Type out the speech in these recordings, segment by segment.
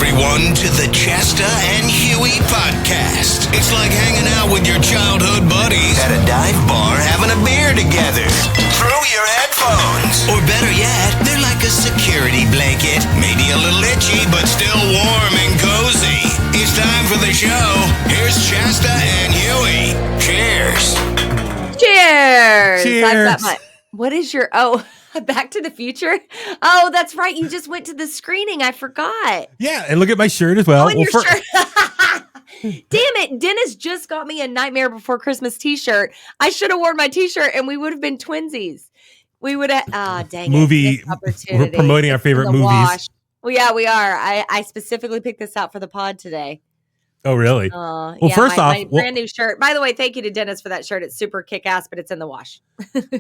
everyone, to the Chasta and Huey podcast. It's like hanging out with your childhood buddies at a dive bar having a beer together. Throw your headphones. Or better yet, they're like a security blanket. Maybe a little itchy, but still warm and cozy. It's time for the show. Here's Chasta and Huey. Cheers. Cheers. Cheers. What is your, Back to the Future? Oh, that's right. You just went to the screening. I forgot. Yeah, and look at my shirt as well. Oh, and your shirt. Damn it. Dennis just got me a Nightmare Before Christmas t-shirt. I should have worn my t-shirt and we would have been twinsies. We would have, dang movie. We're promoting our favorite movies. Wash. Well, yeah, we are. I specifically picked this out for the pod today. Oh, really? Well, first off, my brand new shirt. By the way, thank you to Dennis for that shirt. It's super kick-ass, but it's in the wash.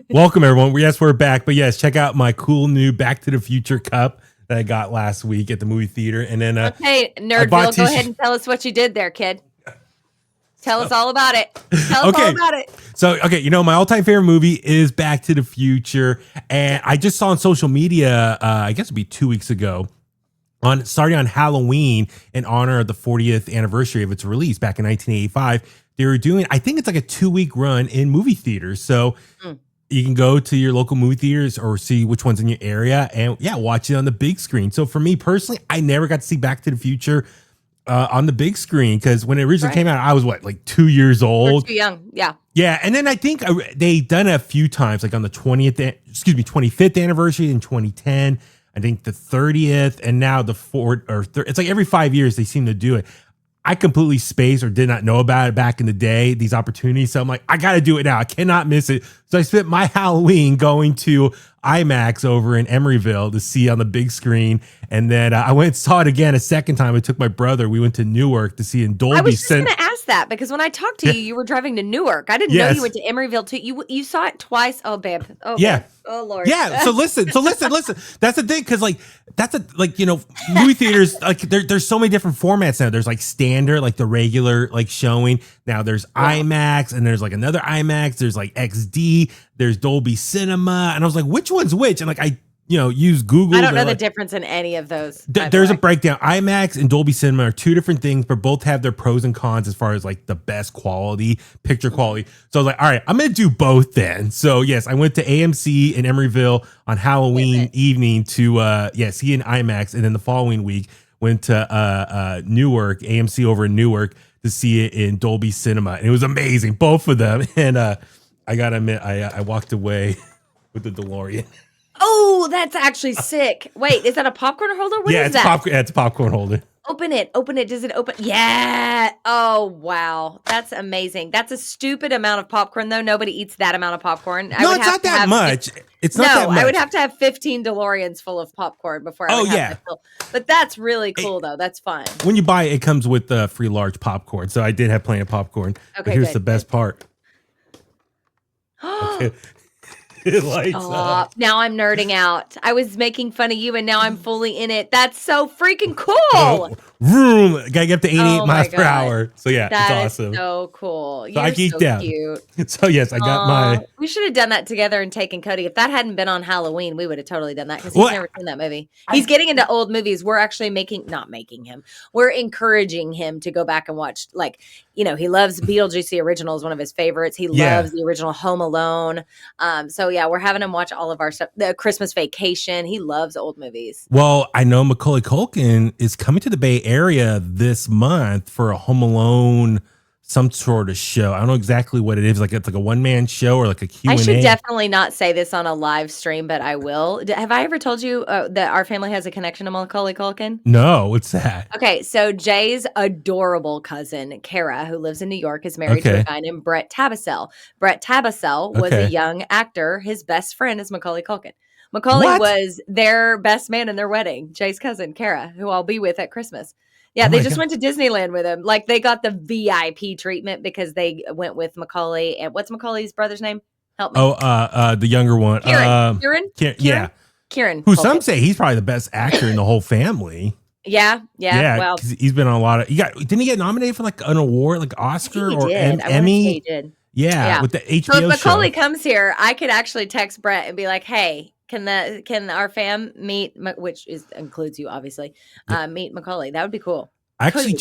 Welcome, everyone. Yes, we're back. But yes, check out my cool new Back to the Future cup that I got last week at the movie theater. And then, okay, Nerdville, go ahead and tell us what you did there, kid. Tell us all about it. Tell us all about it. So, my all-time favorite movie is Back to the Future. And I just saw on social media, I guess it'd be 2 weeks ago, starting on Halloween in honor of the 40th anniversary of its release back in 1985, they were doing, I think it's like a 2-week run in movie theaters. So you can go to your local movie theaters or see which one's in your area and watch it on the big screen. So for me personally, I never got to see Back to the Future on the big screen because when it originally came out, I was 2 years old. Too young. Yeah. Yeah. And then I think they done it a few times, like on the 25th anniversary in 2010. I think the 30th and now the 4th or it's like every 5 years they seem to do it. I completely spaced or did not know about it back in the day, these opportunities. So I'm like, I got to do it now. I cannot miss it. So I spent my Halloween going to IMAX over in Emeryville to see on the big screen. And then I went and saw it again a second time. I took my brother. We went to Newark to see in Dolby. I was just going to ask that because when I talked to you, you were driving to Newark. I didn't know you went to Emeryville too. You saw it twice. Oh, babe. Oh, yeah. Babe. Oh, Lord. Yeah. So listen. That's the thing. Cause movie theaters, there's so many different formats now. There's standard, the regular, showing. Now there's IMAX and there's another IMAX. There's XD. There's Dolby Cinema. And I was like, which one's which? And I use Google. I don't know the difference in any of those. There's a breakdown. IMAX and Dolby Cinema are two different things, but both have their pros and cons as far as the best quality, picture quality. So I was like, all right, I'm going to do both then. So yes, I went to AMC in Emeryville on Halloween evening to see an IMAX. And then the following week went to Newark, AMC over in Newark to see it in Dolby Cinema. And it was amazing, both of them. And I got to admit, I walked away with the DeLorean. Oh, that's actually sick. Wait, is that a popcorn holder? What is that? It's a popcorn holder. Open it. Does it open? Yeah. Oh, wow. That's amazing. That's a stupid amount of popcorn, though. Nobody eats that amount of popcorn. No, it's not that much. It's not that much. I would have to have 15 DeLoreans full of popcorn before I would have that full. But that's really cool, though. That's fun. When you buy it, it comes with free large popcorn. So I did have plenty of popcorn. Okay, but here's the best part. Okay. It lights up. Now I'm nerding out. I was making fun of you, and now I'm fully in it. That's so freaking cool. Vroom. Gotta get up to 88 miles per hour. So yeah, it's awesome. So cool. So I geeked out. Cute. So yes, I got my. We should have done that together and taken Cody. If that hadn't been on Halloween, we would have totally done that because he's never seen that movie. He's getting into old movies. We're actually we're encouraging him to go back and watch. He loves Beetlejuice. The original is one of his favorites. He loves the original Home Alone. We're having him watch all of our stuff. The Christmas Vacation. He loves old movies. Well, I know Macaulay Culkin is coming to the Bay Area this month for a Home Alone, some sort of show. I don't know exactly what it is. It's a one-man show or a Q&A. I should definitely not say this on a live stream, but I will. Have I ever told you that our family has a connection to Macaulay Culkin? No, what's that? Okay, so Jay's adorable cousin, Kara, who lives in New York, is married to a guy named Brett Tabasel. Brett Tabasel was a young actor. His best friend is Macaulay Culkin. Macaulay was their best man in their wedding, Jay's cousin, Kara, who I'll be with at Christmas. Yeah, they just went to Disneyland with him. They got the VIP treatment because they went with Macaulay. And what's Macaulay's brot's name? Help me. Oh, the younger one. Kieran? Yeah. Kieran. Who some say he's probably the best actor in the whole family. Yeah. Well, he's been on a lot of. Didn't he get nominated for an award, Oscar or Emmy? He did. Yeah, with the HBO show. So if Macaulay show. comes here, I could actually text Brett and be like, "Hey, Can our fam meet, which includes you, obviously, meet Macaulay? That would be cool. Actually,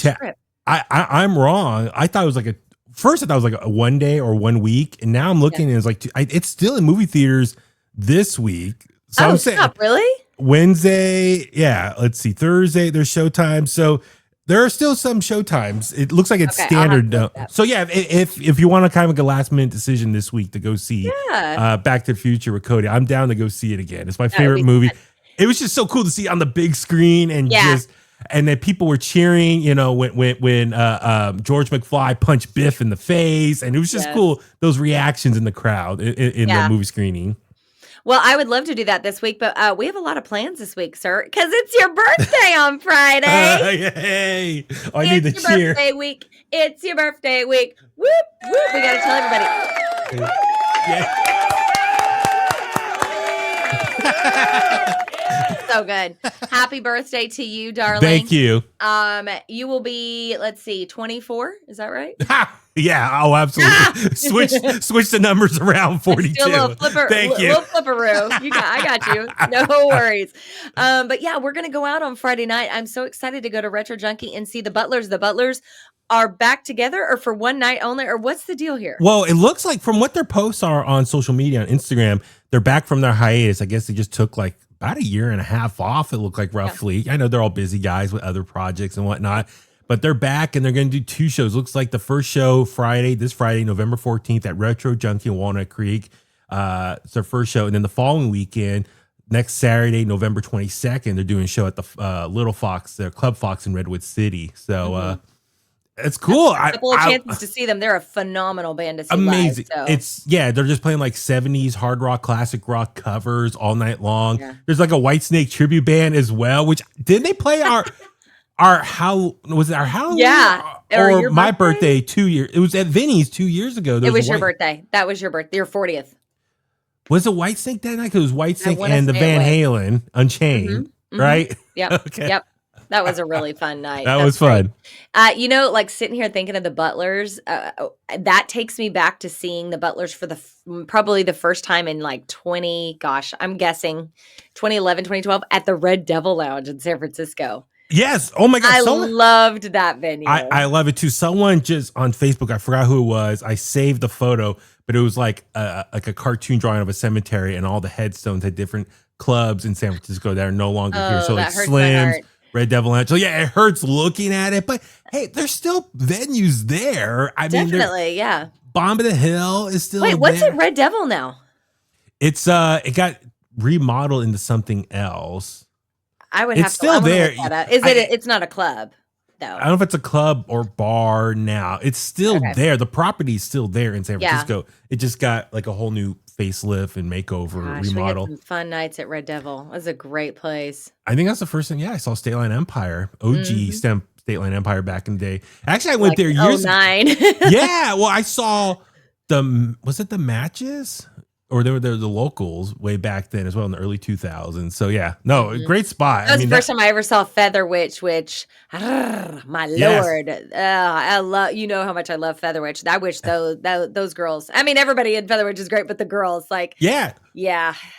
I'm wrong. I thought it was like first I thought it was like a 1 day or 1 week, and now I'm looking and it's like it's still in movie theaters this week. So I'm saying, stop, really? Wednesday, yeah. Let's see, Thursday there's showtime, so there are still some showtimes. It looks like it's standard. So yeah, if you want to kind of like a last minute decision this week to go see Back to the Future with Cody, I'm down to go see it again. It's my favorite movie. Fun. It was just so cool to see on the big screen and and then people were cheering, you know, when George McFly punched Biff in the face, and it was just cool, those reactions in the crowd in the movie screening. Well, I would love to do that this week, but we have a lot of plans this week, sir, because it's your birthday on Friday. Yay! Oh, I need the cheer. Birthday week. It's your birthday week. Whoop, whoop. We got to tell everybody. So good. Happy birthday to you, darling. Thank you. You will be, let's see, 24. Is that right? Yeah. Oh, absolutely. Switch the numbers around. 42. Thank you. Little flipperoo. I got you. No worries. But yeah, we're gonna go out on Friday night. I'm so excited to go to Retro Junkie and see the Butlers. The Butlers are back together, or for one night only, or what's the deal here? Well, it looks like from what their posts are on social media, on Instagram, they're back from their hiatus. I guess they just took like about a year and a half off. It looked like roughly. Yeah. I know they're all busy guys with other projects and whatnot. But they're back and they're going to do 2 shows. Looks like the first show this Friday, November 14th at Retro Junkie in Walnut Creek. It's their first show. And then the following weekend, next Saturday, November 22nd, they're doing a show at the Little Fox, their Club Fox in Redwood City. So it's cool. A couple of chances to see them. They're a phenomenal band to see. Amazing. Live, so. They're just playing like 70s hard rock, classic rock covers all night long. Yeah. There's like a Whitesnake tribute band as well, which didn't they play was it our Halloween? Yeah. Or my birthday 2 years. It was at Vinny's 2 years ago. It was your birthday. That was your birthday. Your 40th. Was it Whitesnake that night? Because it was Whitesnake and the Van Halen Unchained, right? Yep. Okay. Yep. That was a really fun night. That was fun. Like sitting here thinking of the Butlers, that takes me back to seeing the Butlers for probably the first time in like 2011, 2012 at the Red Devil Lounge in San Francisco. Yes. Oh my God. I loved that venue. I love it too. Someone just on Facebook, I forgot who it was. I saved the photo, but it was like a cartoon drawing of a cemetery, and all the headstones had different clubs in San Francisco that are no longer here. So like Slim's, Red Devil Lounge. So yeah, it hurts looking at it, but hey, there's still venues there. Definitely, yeah. Bomb of the Hill is still there. What's at Red Devil now? It's it got remodeled into something else. I would have to still there. It's not a club, though. I don't know if it's a club or bar now. It's still there. The property's still there in San Francisco. It just got like a whole new facelift and makeover, remodel. We had some fun nights at Red Devil. It was a great place. I think that's the first thing. Yeah, I saw State Line Empire, OG State Line Empire back in the day. Actually, I went there years ago. 09. Yeah, well, I saw was it the Matches? Or they were the locals way back then as well in the early 2000s. So yeah, great spot. That was the first time I ever saw Feather Witch, which, my Lord, I love. You know how much I love Feather Witch. I wish those girls. I mean, everybody in Feather Witch is great, but the girls, like, yeah.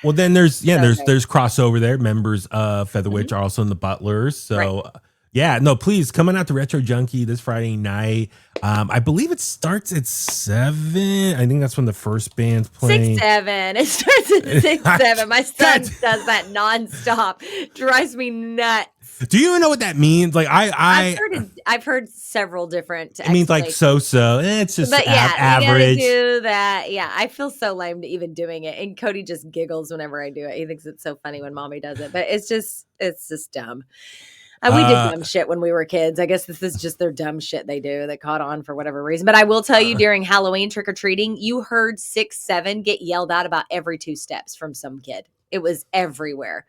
Well, then there's crossover there. Members of Feather Witch are also in the Butlers. So. Right. Yeah, no, please come on out to Retro Junkie this Friday night. I believe it starts at 7. I think that's when the first band's playing. 6, 7. It starts at 6, 7. My son does that nonstop. Drives me nuts. Do you even know what that means? Like I've heard several different. It means like so. It's just average. You gotta do that. Yeah, I feel so lame to even doing it, and Cody just giggles whenever I do it. He thinks it's so funny when Mommy does it, but it's just dumb. We did dumb shit when we were kids. I guess this is just their dumb shit they do that caught on for whatever reason. But I will tell you, during Halloween trick-or-treating, you heard 6, 7 get yelled out about every 2 steps from some kid. It was everywhere.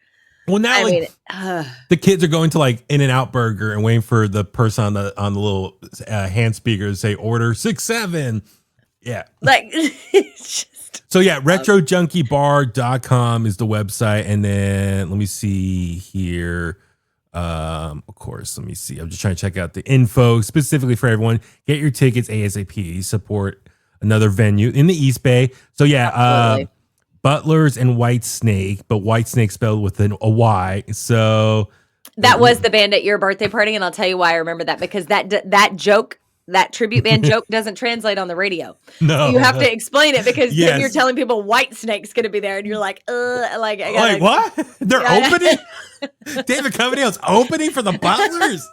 Well, now the kids are going to like In-N-Out Burger and waiting for the person on the little hand speaker to say order 6, 7. Yeah. Like it's just so yeah, retrojunkybar.com is the website. And then let me see here. Of course, let me see. I'm just trying to check out the info specifically for everyone. Get your tickets ASAP. Support another venue in the East Bay. So yeah, Butlers and Whitesnake, but Whitesnake spelled with a Y. So that was the band at your birthday party, and I'll tell you why I remember that, because that joke, that tribute band joke, doesn't translate on the radio. No, so you have to explain it, because then you're telling people Whitesnake's going to be there, and you're like, like what? They're opening? David Coverdale's opening for the Butlers?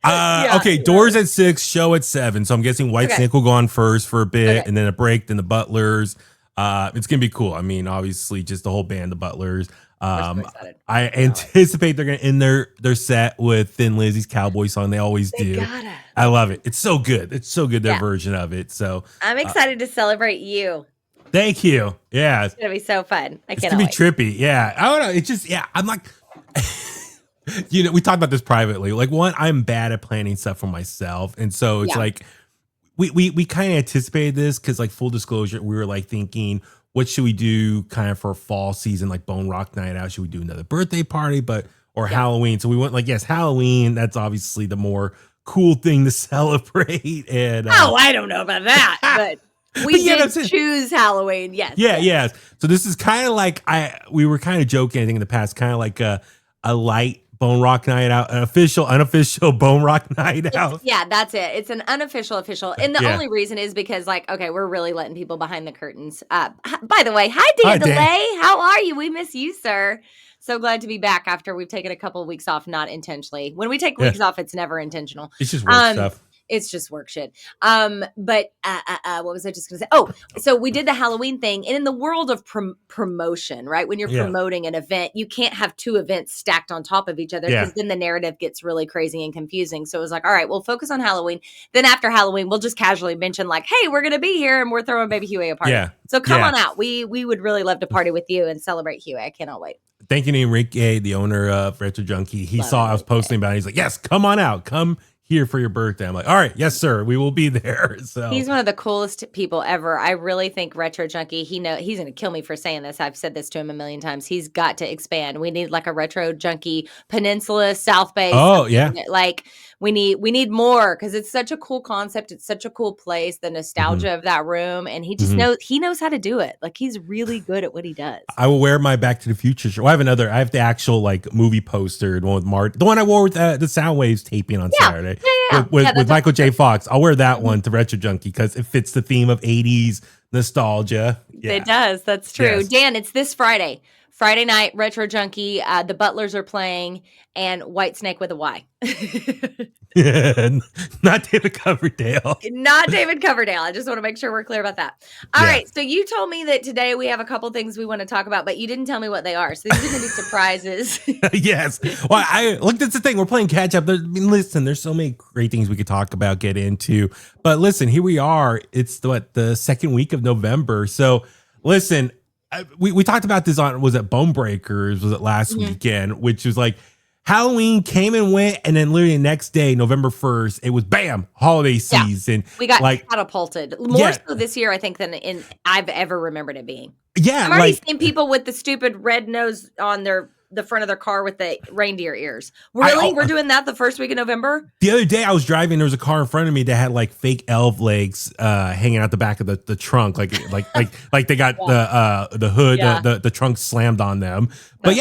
Okay, doors at 6, show at 7. So I'm guessing Whitesnake will go on first for a bit, and then a break, then the Butlers. It's gonna be cool. I mean, obviously, just the whole band, the Butlers. I anticipate they're gonna end their set with Thin Lizzy's Cowboy song. They always do. I love it. It's so good. It's so good, their version of it. So I'm excited to celebrate you. Thank you. Yeah, it's gonna be so fun. It's gonna be trippy. Yeah, I don't know. It's just I'm like. We talked about this privately. Like, one, I'm bad at planning stuff for myself, and so it's like we kind of anticipated this, because, like, full disclosure, we were like thinking, what should we do kind of for fall season, like Bone Rock Night Out? Should we do another birthday party, or Halloween? So we went like, yes, Halloween. That's obviously the more cool thing to celebrate. And I don't know about that, but. We did choose Halloween, yes. Yeah. So this is kind of like we were kind of joking, I think, in the past, kind of like a light Bone Rock Night Out, an unofficial Bone Rock Night Out. Yeah, that's it. It's an unofficial. And the only reason is because, like, okay, we're really letting people behind the curtains. By the way, hi, Dan Delay. How are you? We miss you, sir. So glad to be back after we've taken a couple of weeks off, not intentionally. When we take weeks off, it's never intentional. It's just work stuff. It's just work shit. But what was I just going to say? Oh, so we did the Halloween thing. And in the world of promotion, right? When you're promoting an event, you can't have two events stacked on top of each other, because then the narrative gets really crazy and confusing. So it was like, all right, we'll focus on Halloween. Then after Halloween, we'll just casually mention, like, hey, we're going to be here and we're throwing Baby Huey a party. Yeah. So come on out. We would really love to party with you and celebrate Huey. I cannot wait. Thank you to Enrique, the owner of Retro Junkie. He saw I was posting about it. He's like, yes, come on out. Come here for your birthday. I'm like, all right, yes, sir, we will be there. So he's one of the coolest people ever. I really think Retro Junkie, he's going to kill me for saying this. I've said this to him a million times. He's got to expand. We need like a Retro Junkie Peninsula, South Bay. Oh, yeah. Like we need more, because it's such a cool concept. It's such a cool place, the nostalgia of that room. And he just knows how to do it. Like, he's really good at what he does. I will wear my Back to the Future shirt. Well, I have the actual like movie poster, the one with Marty, the one I wore with the Soundwaves taping on Saturday. With Michael J. Fox. I'll wear that one to Retro Junkie, because it fits the theme of 80s nostalgia. Yeah. It does. That's true. Yes. Dan, it's this Friday night, Retro Junkie. The Butlers are playing, and Whitesnake with a Y. Not David Coverdale. Not David Coverdale. I just want to make sure we're clear about that. All right. So you told me that today we have a couple things we want to talk about, but you didn't tell me what they are. So these are going to be surprises. Yes. Well, look, that's the thing. We're playing catch up. Listen, there's so many great things we could talk about, get into. But listen, here we are. It's the second week of November. So listen, we talked about this on, was it Bone Breakers? Was it last weekend? Which was like, Halloween came and went, and then literally the next day, November 1st, it was bam, holiday season. We got catapulted. More so this year, I think, than I've ever remembered it being. Yeah. I've already seen people with the stupid red nose on the front of their car with the reindeer ears. Really? We're doing that the first week of November? The other day I was driving, there was a car in front of me that had like fake elf legs hanging out the back of the trunk. Like they got the hood, the trunk slammed on them. But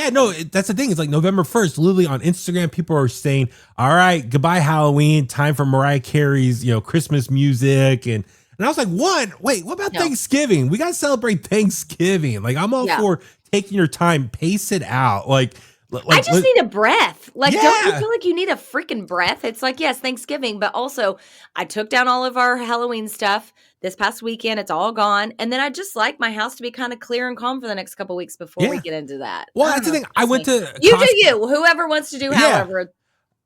that's the thing. It's like November 1st, literally on Instagram, people are saying, all right, goodbye Halloween, time for Mariah Carey's, Christmas music. And I was like, what about Thanksgiving? We got to celebrate Thanksgiving. Like, I'm all for taking your time, pace it out. Like I just need a breath. Like, don't you feel like you need a freaking breath? It's like, yes, Thanksgiving, but also I took down all of our Halloween stuff this past weekend. It's all gone. And then I just like my house to be kind of clear and calm for the next couple of weeks before we get into that. Well, that's the thing. I went to you do you. Whoever wants to do however,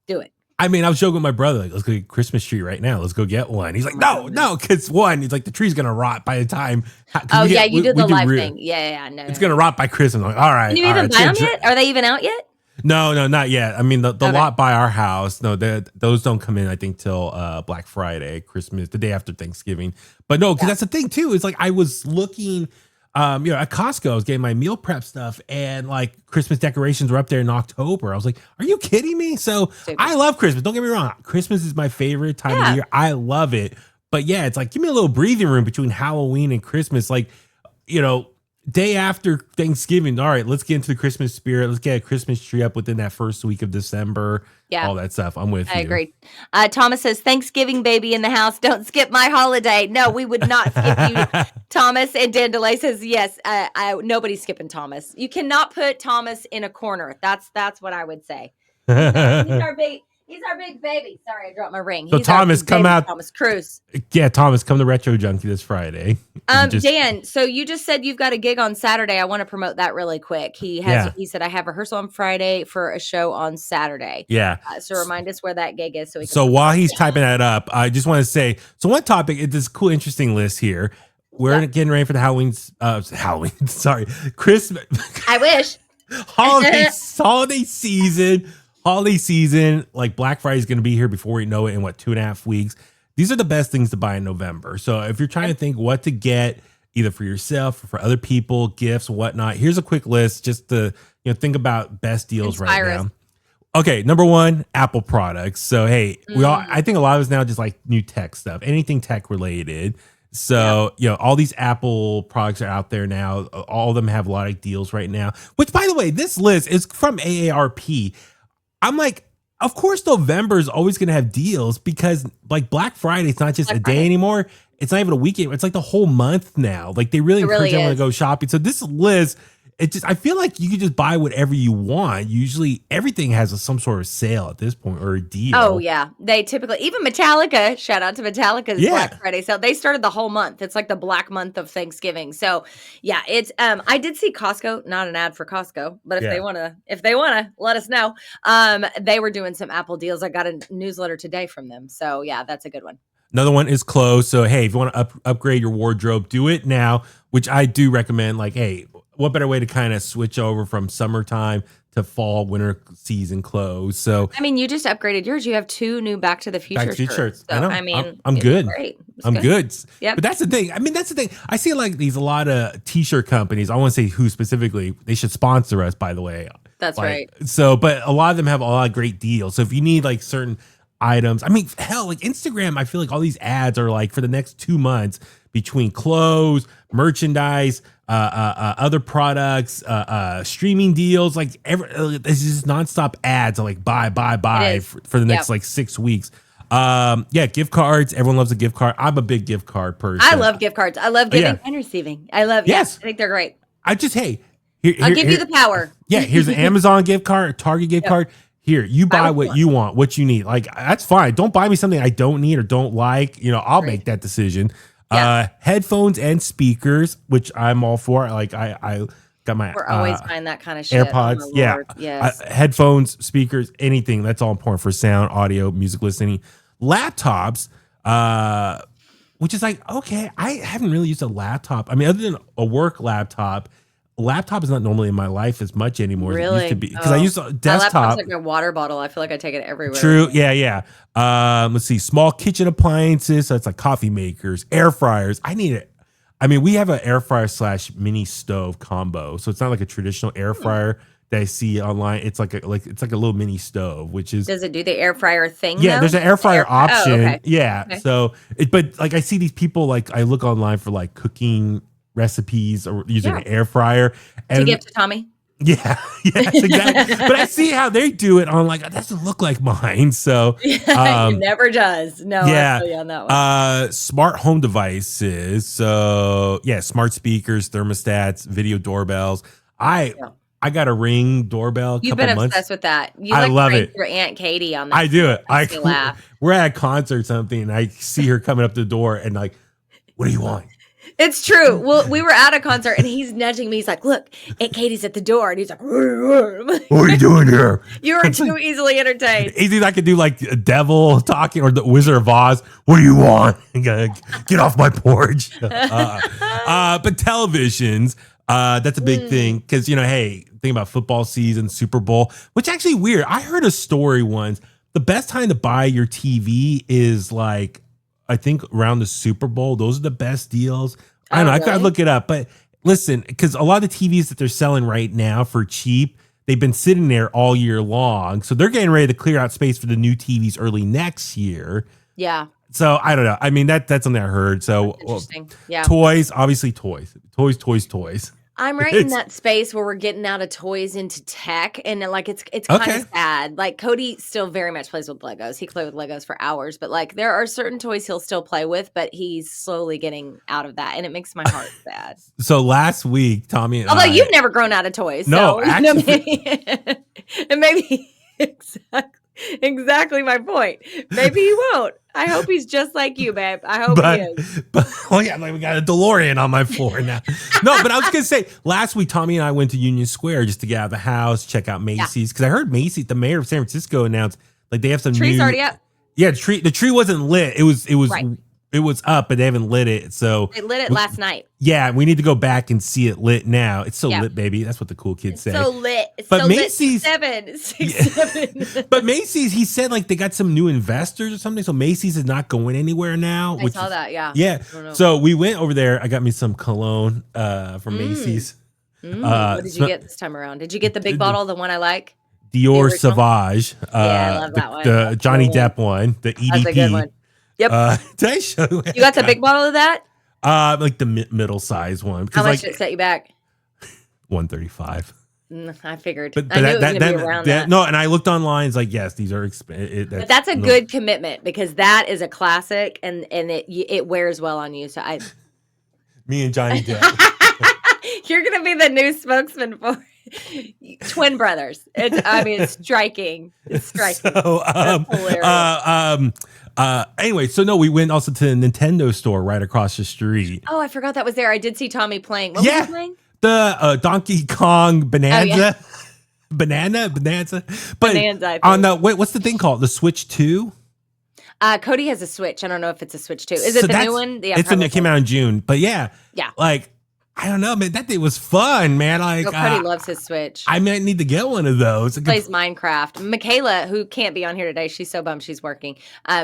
do it. I mean, I was joking with my brother, like, let's go get a Christmas tree right now. Let's go get one. He's like, no, because one, he's like, the tree's going to rot by the time. You did the live thing. Yeah, no. It's going to rot by Christmas. I'm like, all right. Can you even buy them yet? Are they even out yet? No, not yet. I mean, the lot by our house, those don't come in, I think, till Black Friday, Christmas, the day after Thanksgiving. But no, because that's the thing, too. It's like I was looking... at Costco, I was getting my meal prep stuff, and like Christmas decorations were up there in October. I was like, are you kidding me? So I love Christmas. Don't get me wrong. Christmas is my favorite time of the year. I love it. But it's like, give me a little breathing room between Halloween and Christmas. Like, day after Thanksgiving. All right, let's get into the Christmas spirit. Let's get a Christmas tree up within that first week of December. Yeah. All that stuff. I'm with you. I agree. Thomas says, Thanksgiving baby in the house. Don't skip my holiday. No, we would not skip you, Thomas. And Dan DeLay says, yes, nobody's skipping Thomas. You cannot put Thomas in a corner. That's what I would say. He's our big baby. Sorry, I dropped my ring. So Thomas, come baby, out. Thomas Cruise. Yeah, Thomas, come to Retro Junkie this Friday. Dan, so you just said you've got a gig on Saturday. I want to promote that really quick. He said I have rehearsal on Friday for a show on Saturday. Yeah. So remind us where that gig is. So while he's typing that up, I just want to say, so one topic is this cool, interesting list here. We're getting ready for the Halloween, Christmas. I wish. holiday season, like Black Friday is going to be here before we know it in 2.5 weeks. These are the best things to buy in November. So if you're trying to think what to get either for yourself or for other people, gifts, whatnot, here's a quick list just to think about best deals right now. Okay, number one, Apple products. So hey, I think a lot of us now just like new tech stuff, anything tech related. So, all these Apple products are out there now. All of them have a lot of deals right now, which, by the way, this list is from AARP. I'm like, of course, November is always going to have deals because like Black Friday, it's not just a day anymore. It's not even a weekend. It's like the whole month now. Like they really encourage everyone to go shopping. So this list, I feel like you can just buy whatever you want. Usually everything has some sort of sale at this point or a deal. Oh yeah. They typically, even Metallica, shout out to Metallica's Black Friday sale. They started the whole month. It's like the black month of Thanksgiving. So yeah, it's, I did see Costco, not an ad for Costco, but if they want to let us know. They were doing some Apple deals. I got a newsletter today from them. So yeah, that's a good one. Another one is clothes. So, hey, if you want to upgrade your wardrobe, do it now, which I do recommend. Like, hey, what better way to kind of switch over from summertime to fall, winter season clothes? So, I mean, you just upgraded yours. You have 2 new Back to the Future shirts. So, I know. I mean, I'm good. Great. I'm good. Yeah. But that's the thing. I mean, that's the thing. I see like a lot of t-shirt companies. I won't say who specifically. They should sponsor us, by the way. That's right. So, but a lot of them have a lot of great deals. So if you need like certain items, I mean, hell, like Instagram, I feel like all these ads are like for the next 2 months between clothes, merchandise, other products, streaming deals, like this is nonstop ads of like buy for the next like 6 weeks. Gift cards. Everyone loves a gift card. I'm a big gift card person. I love gift cards. I love giving and receiving. I love. Yes, I think they're great. I just I'll give you the power. Yeah, here's an Amazon gift card, a Target gift card. Here, you buy what you want, what you need. Like, that's fine. Don't buy me something I don't need or don't like. I'll make that decision. Yeah. Headphones and speakers, which I'm all for. Like, I got my... We're always buying that kind of shit. AirPods. Yeah. Yes. Headphones, speakers, anything. That's all important for sound, audio, music listening. Laptops, which is like, okay, I haven't really used a laptop. I mean, other than a work laptop, laptop is not normally in my life as much anymore as it used to be because I used a desktop. My laptop's like a water bottle. I feel like I take it everywhere. True. Yeah. Let's see. Small kitchen appliances. So it's like coffee makers, air fryers. I need it. I mean, we have an air fryer / mini stove combo. So it's not like a traditional air fryer that I see online. It's like a little mini stove, which is. Does it do the air fryer thing? Yeah, there's an air fryer option. Oh, okay. Yeah. Okay. So, but like I see these people, like I look online for like cooking recipes or using an air fryer and to give to Tommy. Yeah, exactly. But I see how they do it on like, that doesn't look like mine. So it never does. No, I feel you on that one. Smart home devices. So smart speakers, thermostats, video doorbells. I got a Ring doorbell. You've been obsessed with that. I love it. Your Aunt Katie on that. I do it. I laugh. We're at a concert or something, and I see her coming up the door, and like, what do you want? It's true. Well, we were at a concert and he's nudging me. He's like, look, Aunt Katie's at the door. And he's like, what are you doing here? You are too easily entertained. Easy, I could do like a devil talking or the Wizard of Oz. What do you want? Get off my porch. But televisions, that's a big thing. Because, hey, think about football season, Super Bowl, which actually weird. I heard a story once. The best time to buy your TV is like, I think around the Super Bowl, those are the best deals. I don't know. Really? I gotta look it up. But listen, because a lot of the TVs that they're selling right now for cheap, they've been sitting there all year long. So they're getting ready to clear out space for the new TVs early next year. Yeah. So I don't know. I mean, that's something I heard. So interesting. Yeah. Toys, obviously toys. Toys. I'm right in that space where we're getting out of toys into tech, and like it's kind of sad. Like Cody still very much plays with Legos. He plays with Legos for hours, but like there are certain toys he'll still play with, but he's slowly getting out of that, and it makes my heart sad. So last week, Tommy and although you've never grown out of toys, no, so, actually, maybe exactly my point. Maybe he won't. I hope he's just like you, babe. I hope he is. But like we got a DeLorean on my floor now. No, but I was gonna say last week, Tommy and I went to Union Square just to get out of the house, check out Macy's, because I heard Macy's, the mayor of San Francisco, announced like they have some trees new, already up. Yeah, the tree wasn't lit. It was right. It was up, but they haven't lit it. So they lit it last night. Yeah, we need to go back and see it lit now. It's so lit, baby. That's what the cool kids say. So lit. It's but so Macy's, lit. 7. But Macy's, he said like they got some new investors or something. So Macy's is not going anywhere now. I saw that. Yeah. Yeah. So we went over there. I got me some cologne from Macy's. What did you get this time around? Did you get the big bottle, the one I like? Dior Sauvage. I love that one. The Johnny Depp one. The EDP. That's a good one. Yep. Did I show you? You got the big bottle of that? Like the middle size one. How much did it set you back? $135. I figured. But I knew it was going to be around that. No, and I looked online. It's like, yes, these are expensive. But that's a good commitment because that is a classic and it wears well on you. So me and Johnny Depp. You're going to be the new spokesman for twin brothers. It's striking. It's striking. So, anyway, so no, we went also to the Nintendo store right across the street. Oh, I forgot that was there. I did see Tommy playing. What was he playing? The Donkey Kong Bonanza. Oh, yeah. Bonanza. But Bonanza, on the what's the thing called? The Switch 2? Cody has a Switch. I don't know if it's a Switch 2. Is it the new one? Yeah, it came out in June. But yeah. Like, I don't know, man. That thing was fun, man. Like, Cody loves his Switch. I might need to get one of those. He plays Minecraft. Michaela, who can't be on here today, she's so bummed she's working.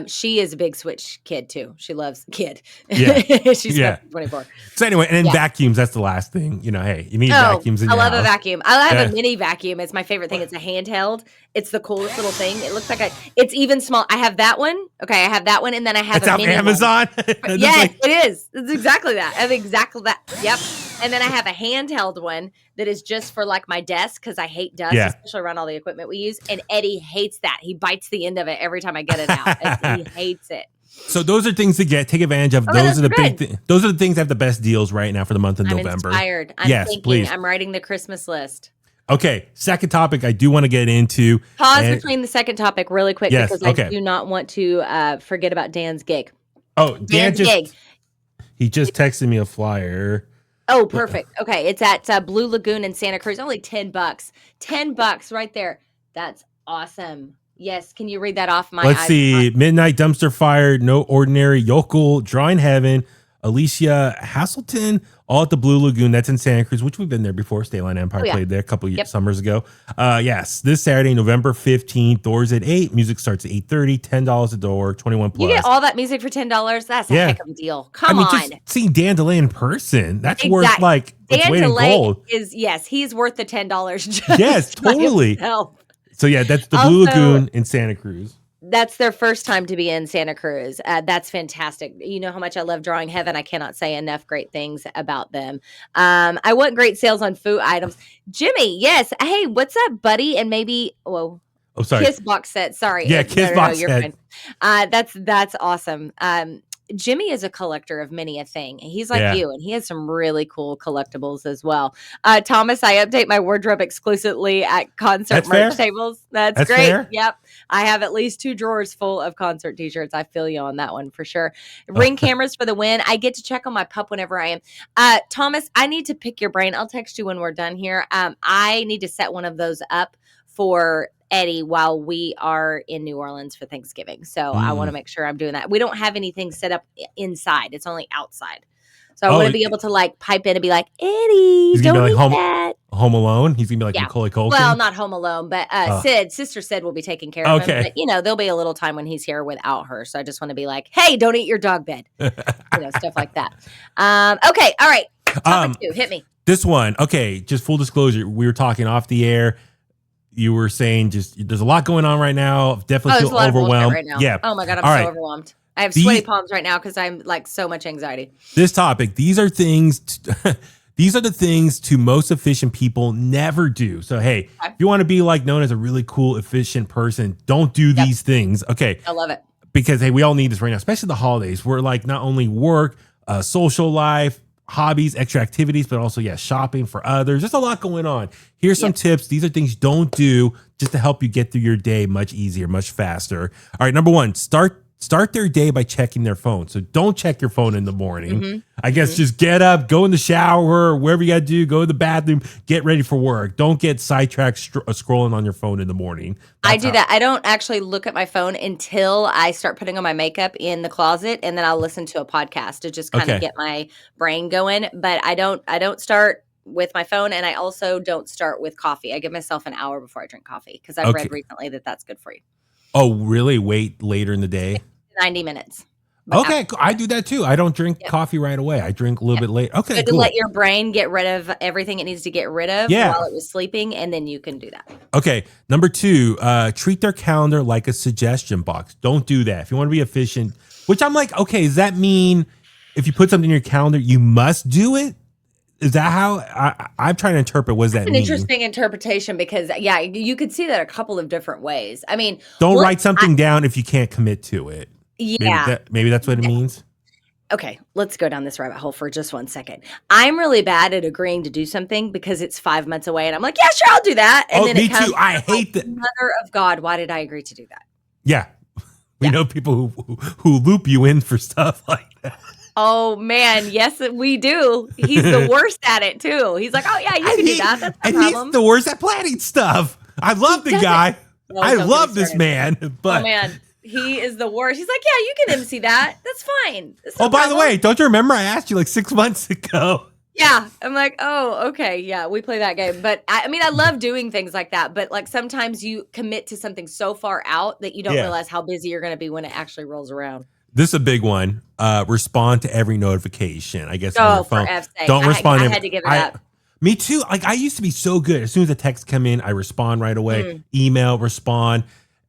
She is a big Switch kid too. She loves kid. Yeah, she's 24. So anyway, and then vacuums. That's the last thing. You know, hey, you need vacuums in your house. I love a vacuum. I have a mini vacuum. It's my favorite thing. It's a handheld. It's the coolest little thing. It looks like it's even small. I have that one. Okay, I have that one, and then I have a mini Amazon. Yes, it is. It's exactly that. I have exactly that. Yep. And then I have a handheld one that is just for like my desk because I hate dust, especially around all the equipment we use. And Eddie hates that. He bites the end of it every time I get it out. He hates it. So those are things to get. Take advantage of. Those are the big. Those are the things that have the best deals right now for the month of November. I'm inspired. I'm thinking. Please. I'm writing the Christmas list. Okay, second topic I do want to get into. Pause between the second topic really quick because I do not want to forget about Dan's gig. Oh, Dan's gig. He just texted me a flyer. Oh, perfect. Okay, it's at Blue Lagoon in Santa Cruz. Only $10. $10 right there. That's awesome. Yes, can you read that off my? Let's see. Midnight Dumpster Fire, No Ordinary, Yokel, Drawing Heaven, Alicia Hasselton, all at the Blue Lagoon. That's in Santa Cruz, which we've been there before. State Line Empire played there a couple of summers ago. Yes, this Saturday, November 15th. Doors at 8. Music starts at 8:30. $10 a door. 21 plus. You get all that music for $10. That's a heck of a deal. Come on. Just seeing Dan DeLay in person, that's worth like Dan DeLay is he's worth the $10. Yes, totally. So yeah, that's the Blue Lagoon in Santa Cruz. That's their first time to be in Santa Cruz. That's fantastic. You know how much I love Drawing Heaven. I cannot say enough great things about them. I want great sales on food items. Jimmy, yes. Hey, what's up, buddy? And maybe, sorry. Kiss box set. Sorry. Yeah, Kiss box set. That's awesome. Jimmy is a collector of many a thing. He's like you, and he has some really cool collectibles as well. Thomas, I update my wardrobe exclusively at concert merch tables. That's great. Fair. Yep. I have at least 2 drawers full of concert t-shirts. I feel you on that one for sure. Ring cameras for the win. I get to check on my pup whenever I am. Thomas, I need to pick your brain. I'll text you when we're done here. I need to set one of those up for Eddie while we are in New Orleans for Thanksgiving. So I want to make sure I'm doing that. We don't have anything set up inside. It's only outside. So I want to be able to like pipe in and be like, Eddie, don't eat that. Home Alone? He's going to be like Macaulay Culkin? Well, not Home Alone, but Sister Sid will be taking care of him. But, there'll be a little time when he's here without her. So I just want to be like, hey, don't eat your dog bed. Stuff like that. Okay. All right. Topic 2. Hit me. This one. Okay. Just full disclosure. We were talking off the air. You were saying there's a lot going on right now. Definitely feel overwhelmed. Right now. Yeah. Oh my God. I'm so overwhelmed. I have sweaty palms right now because I'm like so much anxiety. This topic, these are things these are the things to most efficient people never do. So, hey, if you want to be like known as a really cool, efficient person, don't do these things. Okay. I love it. Because, hey, we all need this right now, especially the holidays. We're like not only work, social life, hobbies, extra activities, but also, shopping for others. There's a lot going on. Here's some tips. These are things you don't do just to help you get through your day much easier, much faster. All right. Number one, start their day by checking their phone. So don't check your phone in the morning. I guess just get up, go in the shower, wherever you got to do, go to the bathroom, get ready for work. Don't get sidetracked scrolling on your phone in the morning. I do that. I don't actually look at my phone until I start putting on my makeup in the closet, and then I'll listen to a podcast to just kind of get my brain going. But I don't start with my phone, and I also don't start with coffee. I give myself an hour before I drink coffee because I've read recently that that's good for you. Oh, really? Wait later in the day? 90 minutes. Okay, I do that too. I don't drink coffee right away. I drink a little bit late. Okay, good to let your brain get rid of everything it needs to get rid of while it was sleeping, and then you can do that. Okay, number 2, treat their calendar like a suggestion box. Don't do that. If you want to be efficient, which I'm like, okay, does that mean if you put something in your calendar, you must do it? Is that how I'm trying to interpret? What does that mean? An interesting interpretation because, you could see that a couple of different ways. I mean, don't write something down if you can't commit to it. Yeah. Maybe that's what it means. Okay, let's go down this rabbit hole for just 1 second. I'm really bad at agreeing to do something because it's 5 months away and I'm like, yeah, sure, I'll do that. And then me too. I hate that. Mother of God, why did I agree to do that? Yeah. We know people who loop you in for stuff like that. Oh, man. Yes, we do. He's the worst at it, too. He's like, oh, yeah, you can do that. That's no problem. He's the worst at planning stuff. I love the guy. I love this man. But oh, man. He is the worst. He's like, yeah, you can MC that. That's fine. By the way, don't you remember I asked you like 6 months ago? Yeah. I'm like, oh, okay. Yeah, we play that game. But I mean, I love doing things like that. But like sometimes you commit to something so far out that you don't realize how busy you're going to be when it actually rolls around. This is a big one. Respond to every notification. I guess on your phone. For F's sake. Don't respond. I had to give it up. Me too. Like I used to be so good. As soon as a text come in, I respond right away. Email, respond.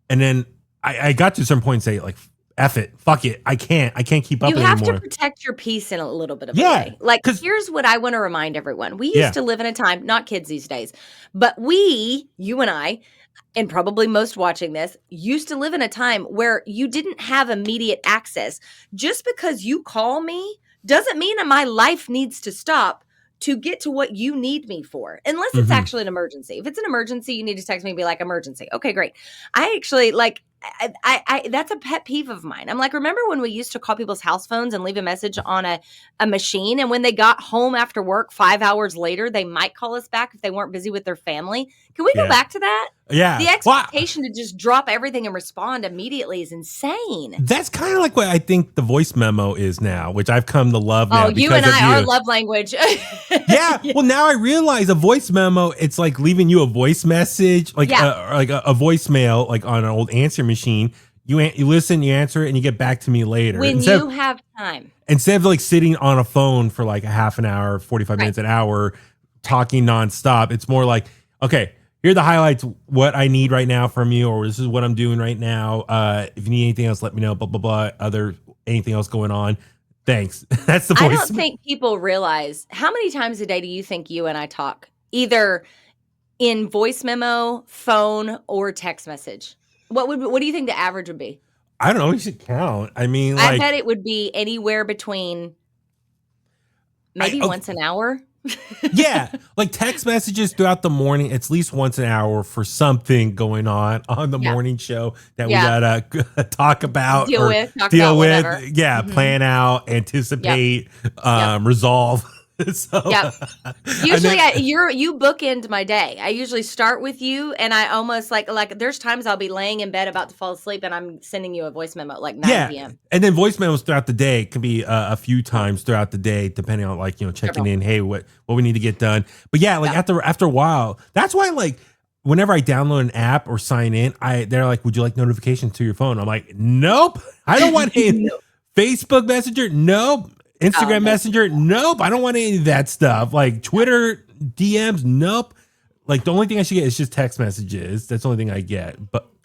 And then I got to some point and say like, F it, fuck it. I can't keep up anymore. You have to protect your peace in a little bit of a way. Like here's what I want to remind everyone. We used to live in a time, not kids these days, but you and I, and probably most watching this, used to live in a time where you didn't have immediate access. Just because you call me doesn't mean that my life needs to stop to get to what you need me for, unless it's actually an emergency. If it's an emergency, you need to text me and be like, emergency. Okay, great. I actually I that's a pet peeve of mine. I'm like, remember when we used to call people's house phones and leave a message on a machine? And when they got home after work 5 hours later, they might call us back if they weren't busy with their family. Can we go back to that? Yeah. The expectation to just drop everything and respond immediately is insane. That's kind of like what I think the voice memo is now, which I've come to love now. Oh, you and I, our love language. Yeah. Well, now I realize a voice memo, it's like leaving you a voice message, like a voicemail, like on an old answer machine. You listen, you answer it, and you get back to me later. When you have time. Instead of like sitting on a phone for like a half an hour, 45 minutes, an hour, talking nonstop, it's more like, okay, here are the highlights, what I need right now from you, or this is what I'm doing right now. If you need anything else, let me know, blah, blah, blah, anything else going on. Thanks. That's the voice. I don't think people realize, how many times a day do you think you and I talk? Either in voice memo, phone, or text message? What do you think the average would be? I don't know. You should count. I mean, I bet it would be anywhere between maybe once an hour. Yeah, like text messages throughout the morning, at least once an hour for something going on the morning show that we gotta talk about, deal with, plan out, anticipate, resolve. So, usually you bookend my day. I usually start with you, and I almost like there's times I'll be laying in bed about to fall asleep, and I'm sending you a voice memo like 9 p.m. And then voice memos throughout the day can be a few times throughout the day, depending on checking in. Hey, what we need to get done. But after a while, that's why whenever I download an app or sign in, they're like, would you like notifications to your phone? I'm like, nope, I don't want any Facebook Messenger. Nope. Instagram Messenger, nope. I don't want any of that stuff. Like Twitter DMs, nope. Like the only thing I should get is just text messages. That's the only thing I get.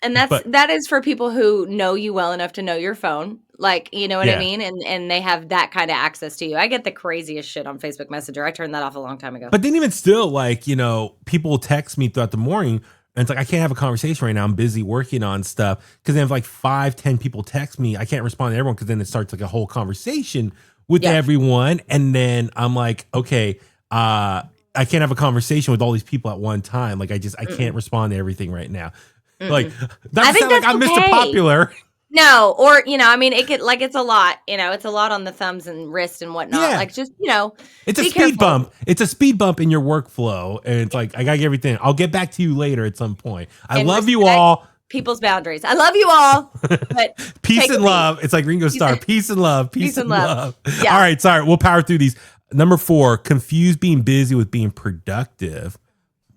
That is for people who know you well enough to know your phone. Like, you know what I mean? And they have that kind of access to you. I get the craziest shit on Facebook Messenger. I turned that off a long time ago. But then even still, like, you know, people text me throughout the morning and it's like, I can't have a conversation right now. I'm busy working on stuff. Cause then if like 5-10 people text me, I can't respond to everyone. Cause then it starts like a whole conversation with everyone. And then I'm like, okay, I can't have a conversation with all these people at one time. Like I can't respond to everything right now. Like, I think that's I'm okay. Mr. Popular. No, or, you know, I mean, it could, like, it's a lot, you know, it's a lot on the thumbs and wrist and whatnot. Like, just, you know, it's a speed bump. It's a speed bump in your workflow. And it's like, I got to get everything. I'll get back to you later at some point. I love you all. People's boundaries. I love you all. But peace and love. It's like Ringo Starr. Peace and love. Peace and love. Yeah. All right. Sorry. We'll power through these. Number 4, confuse being busy with being productive.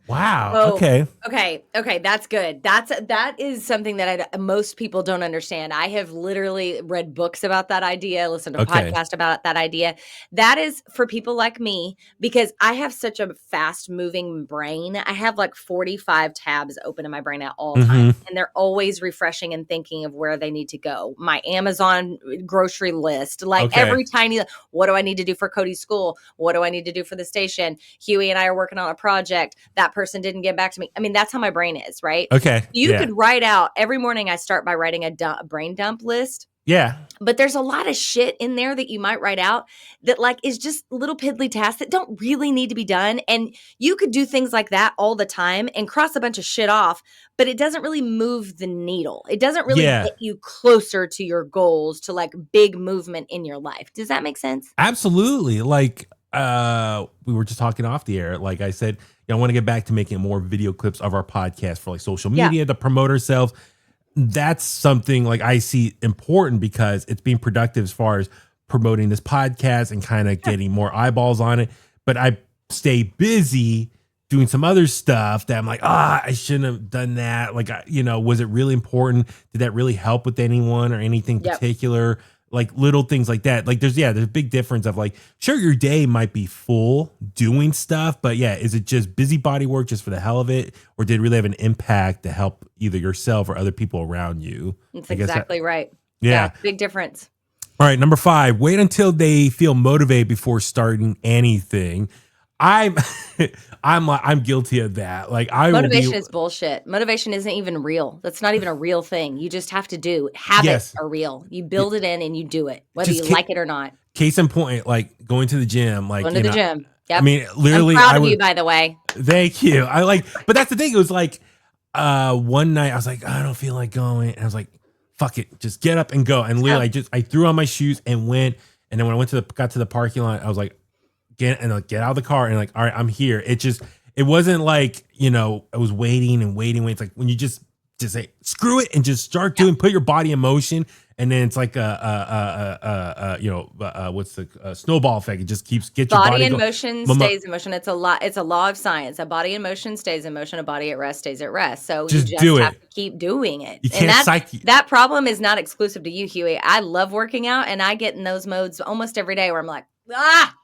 Wow. Oh, okay. Okay. That's good. That is something that most people don't understand. I have literally read books about that idea, listened to podcasts about that idea. That is for people like me, because I have such a fast moving brain. I have like 45 tabs open in my brain at all times, and they're always refreshing and thinking of where they need to go. My Amazon grocery list, like every tiny, what do I need to do for Cody's school? What do I need to do for the station? Huey and I are working on a project. That person didn't get back to me. I mean, that's how my brain is, right? Okay. You could write out every morning. I start by writing a brain dump list. Yeah. But there's a lot of shit in there that you might write out that like is just little piddly tasks that don't really need to be done. And you could do things like that all the time and cross a bunch of shit off, but it doesn't really move the needle. It doesn't really get you closer to your goals, to like big movement in your life. Does that make sense? Absolutely. Like, we were just talking off the air. Like I said, I want to get back to making more video clips of our podcast for like social media to promote ourselves. That's something like I see important because it's being productive as far as promoting this podcast and kind of getting more eyeballs on it. But I stay busy doing some other stuff that I'm like, I shouldn't have done that. Like, you know, was it really important? Did that really help with anyone or anything particular? Like little things like that. Like there's a big difference of like, sure, your day might be full doing stuff, but is it just busybody work just for the hell of it? Or did it really have an impact to help either yourself or other people around you? That's exactly right. Yeah. Big difference. All right. Number 5, wait until they feel motivated before starting anything. I'm guilty of that. Like motivation is bullshit. Motivation isn't even real. That's not even a real thing. You just have to do. Habits are real. You build it in and you do it, whether you like it or not. Case in point, like going to the gym. Like going to the gym. Yep. I mean, literally, I'm proud of you, by the way. Thank you. But that's the thing. It was like one night I was like, I don't feel like going, and I was like, fuck it, just get up and go. And literally, I threw on my shoes and went. And then when I got to the parking lot, I was like, get out of the car and like, all right, I'm here. It wasn't like, you know, I was waiting. It's like when you just say screw it and just start doing, put your body in motion, and then it's like what's the snowball effect? It just get your body in motion stays in motion. It's a law of science. A body in motion stays in motion. A body at rest stays at rest. So you just have to keep doing it. You can't that problem is not exclusive to you, Huey. I love working out, and I get in those modes almost every day where I'm like,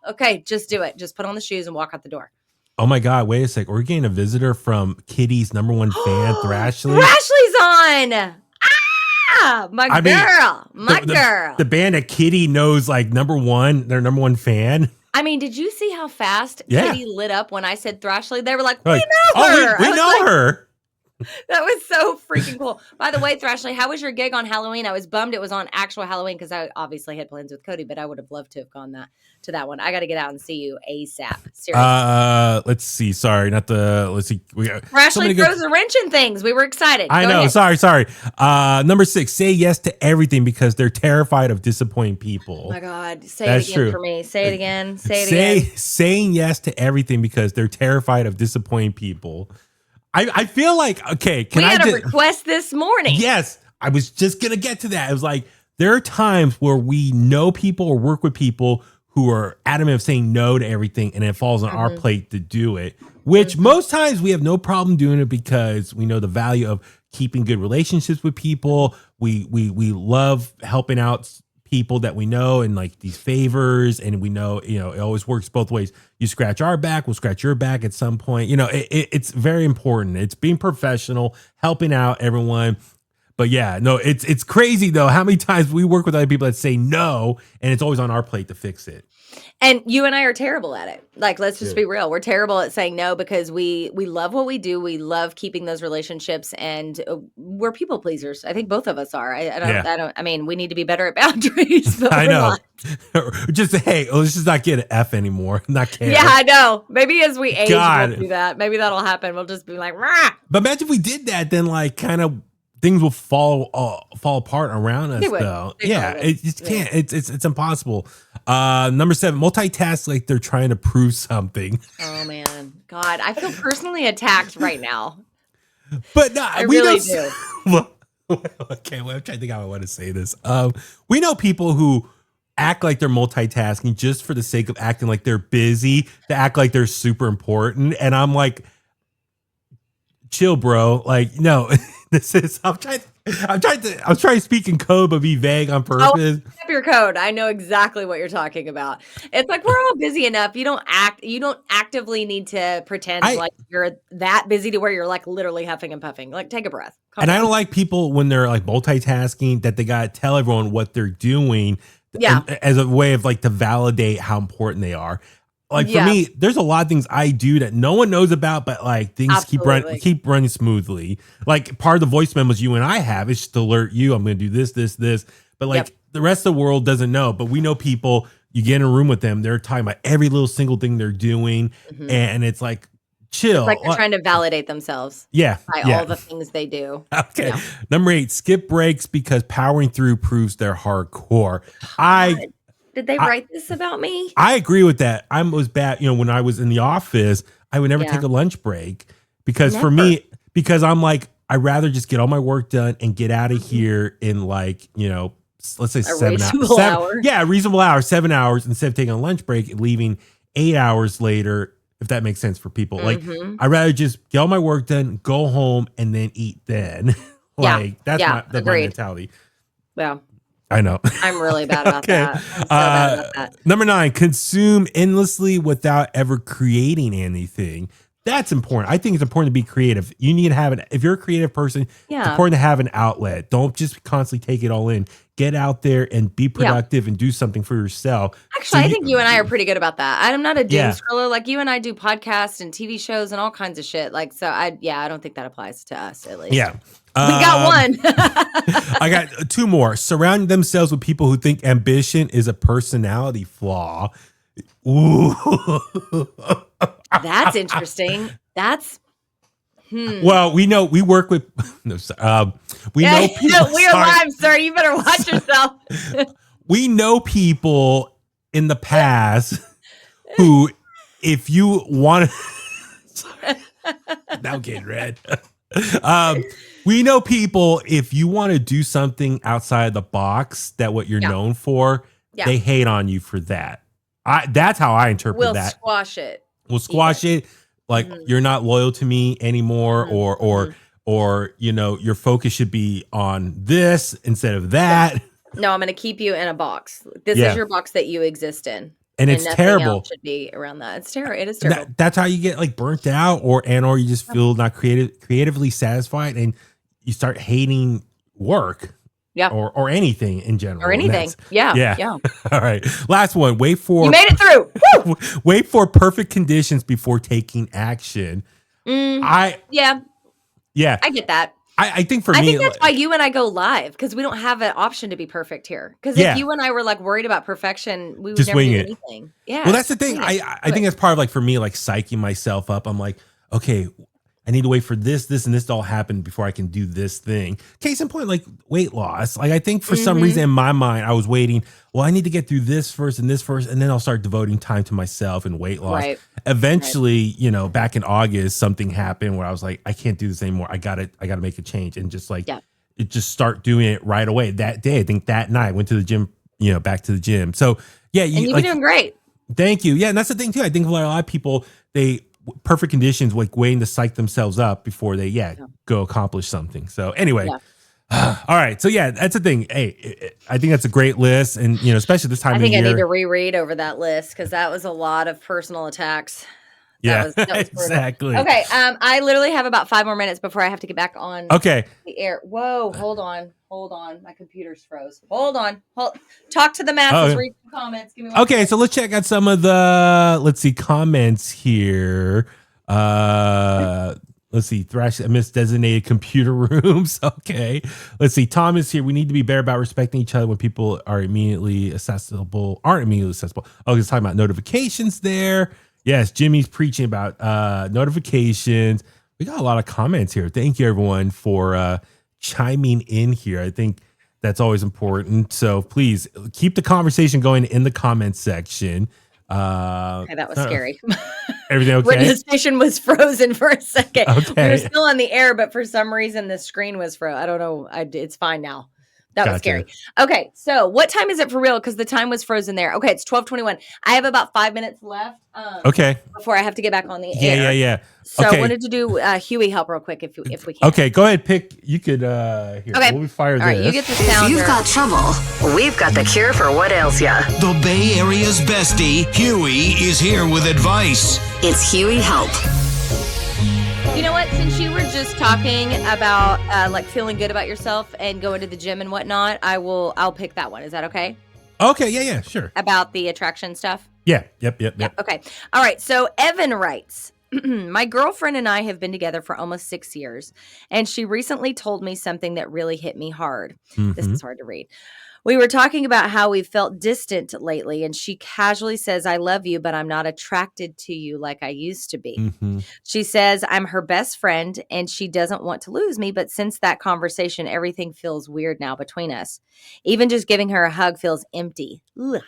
okay, just do it. Just put on the shoes and walk out the door. Oh my God, wait a sec. We're getting a visitor from Kitty's number 1 fan, Thrashley. Thrashley's on. My girl. The band that Kitty knows like their number 1 fan. I mean, did you see how fast Kitty lit up when I said Thrashley? They were like, we know her. We know her. That was so freaking cool. By the way, Thrashley, how was your gig on Halloween? I was bummed it was on actual Halloween because I obviously had plans with Cody, but I would have loved to have gone to that one. I got to get out and see you ASAP. Seriously. Let's see. Sorry, let's see. Thrashley throws a wrench in things. We were excited. I know. Ahead. Sorry. Number 6, say yes to everything because they're terrified of disappointing people. Oh my God. Say it again for me. Say it again. Saying yes to everything because they're terrified of disappointing people. I feel like, okay, we had a request this morning. Yes, I was just going to get to that. It was like, there are times where we know people or work with people who are adamant of saying no to everything, and it falls on our plate to do it, which most times we have no problem doing it because we know the value of keeping good relationships with people. We love helping out people that we know and like these favors, and we know, you know, it always works both ways. You scratch our back, we'll scratch your back at some point. You know, it's very important. It's being professional, helping out everyone. But yeah, no, it's crazy though how many times we work with other people that say no, and it's always on our plate to fix it. And you and I are terrible at it. Like, let's just be real. We're terrible at saying no because we love what we do. We love keeping those relationships, and we're people pleasers. I think both of us are. I mean, we need to be better at boundaries. But I know. Not. Just hey, let's just not get an F anymore. Not care. Yeah, I know. Maybe as we age, we'll do that. Maybe that'll happen. We'll just be like, rah! But imagine if we did that, then like kind of things will fall apart around us though. It just can't. It's impossible. Number 7, multitask like they're trying to prove something. Oh man, God, I feel personally attacked right now. But no, I really do. Okay, well, I'm trying to think how I want to say this. We know people who act like they're multitasking just for the sake of acting like they're busy, to act like they're super important, and I'm like, chill, bro. Like, no. This is I'm trying to speak in code but be vague on purpose. Oh, your code. I know exactly what you're talking about. It's like we're all busy enough. You don't actively need to pretend like you're that busy to where you're like literally huffing and puffing. Like, take a breath. Calm down. I don't like people when they're like multitasking that they gotta tell everyone what they're doing as a way of like to validate how important they are. Like for me, there's a lot of things I do that no one knows about, but like things keep running smoothly. Like part of the voice memos you and I have is just to alert you, I'm going to do this. But like the rest of the world doesn't know. But we know people, you get in a room with them, they're talking about every little single thing they're doing. And it's like, chill. It's like they're trying to validate themselves. By all the things they do. Okay. Yeah. Number 8, skip breaks because powering through proves they're hardcore. Did they write this about me? I agree with that. I was bad. When I was in the office, I would never take a lunch break because for me, because I'm like, I'd rather just get all my work done and get out of here in like, let's say 7 hours. Yeah, a reasonable hour, 7 hours instead of taking a lunch break and leaving 8 hours later, if that makes sense for people. Like, I'd rather just get all my work done, go home, and then eat then. That's my mentality. Yeah. I know. I'm really bad about that. I'm so bad about that. Number 9, consume endlessly without ever creating anything. That's important. I think it's important to be creative. You need to have it. If you're a creative person, it's important to have an outlet. Don't just constantly take it all in. Get out there and be productive and do something for yourself. Actually, I think you and I are pretty good about that. I'm not a doom scroller. Like you and I do podcasts and TV shows and all kinds of shit. Like, so I don't think that applies to us at least. Yeah. We got one. I got 2 more. Surround themselves with people who think ambition is a personality flaw. Ooh. That's interesting. That's well, we work with know people. We're live, sir. You better watch yourself. We know people in the past who, if you want to now getting red. We know people, if you want to do something outside the box that what you're known for, they hate on you for that. That's how I interpret that. We'll squash it. Like you're not loyal to me anymore, or your focus should be on this instead of that. No, I'm going to keep you in a box. This is your box that you exist in. And it's terrible. Else should be around that. It's terrible. It is terrible. That's how you get like burnt out, or you just feel not creatively satisfied, and you start hating work. Yeah. Or anything in general. Or anything. Yeah. All right. Last one. You made it through. Woo! Wait for perfect conditions before taking action. I get that. I think for me, I think that's why you and I go live, because we don't have an option to be perfect here. Because if you and I were like worried about perfection, we would never do anything. Yeah. Well, that's the thing. I think that's part of like for me, like psyching myself up. I'm like, okay, I need to wait for this, and this to all happen before I can do this thing. Case in point, like weight loss. Like I think for some reason in my mind, I was waiting. Well, I need to get through this first, and then I'll start devoting time to myself and weight loss. Right. Eventually, back in August, something happened where I was like, I can't do this anymore. I gotta make a change, and just like it just start doing it right away. That day, I think that night, went to the gym. Back to the gym. So you've been doing great. Thank you. Yeah, and that's the thing too. I think a lot of people perfect conditions, like waiting to psych themselves up before they go accomplish something. So anyway, all right. So that's the thing. Hey, I think that's a great list, and especially this time of year. I think I need to reread over that list, because that was a lot of personal attacks. Yeah, exactly. Okay. I literally have about 5 more minutes before I have to get back on the air. Whoa, hold on. My computer's froze. Hold on. Talk to the masses. Read some comments. Give me one second. So let's check out some of the comments here. Let's see. Thrash misdesignated computer rooms. Okay. Let's see. Thomas here. We need to be better about respecting each other when people aren't immediately accessible. Oh, he's talking about notifications there. Yes, Jimmy's preaching about notifications. We got a lot of comments here. Thank you, everyone, for chiming in here. I think that's always important. So please keep the conversation going in the comments section. Okay, that was scary. Everything okay? When the station was frozen for a second. Okay. We were still on the air, but for some reason the screen was frozen. I don't know. It's fine now. That was scary. Okay, so what time is it for real? Because the time was frozen there. Okay, it's 12:21. I have about 5 minutes left. Before I have to get back on the air. Yeah. So I wanted to do Huey help real quick if we can. Okay, go ahead. Pick. You could. Here, okay. We'll fire this. All right, you get the sound. If you've got trouble, we've got the cure for what ails ya. The Bay Area's bestie, Huey, is here with advice. It's Huey Help. You know what? Since you were just talking about like feeling good about yourself and going to the gym and whatnot, I'll pick that one. Is that okay? Okay. Yeah. Sure. About the attraction stuff. Yeah. Yep. Okay. All right. So Evan writes, my girlfriend and I have been together for almost 6 years, and she recently told me something that really hit me hard. Mm-hmm. This is hard to read. We were talking about how we felt distant lately, and she casually says, I love you, but I'm not attracted to you like I used to be. Mm-hmm. She says I'm her best friend, and she doesn't want to lose me, but since that conversation, everything feels weird now between us. Even just giving her a hug feels empty. We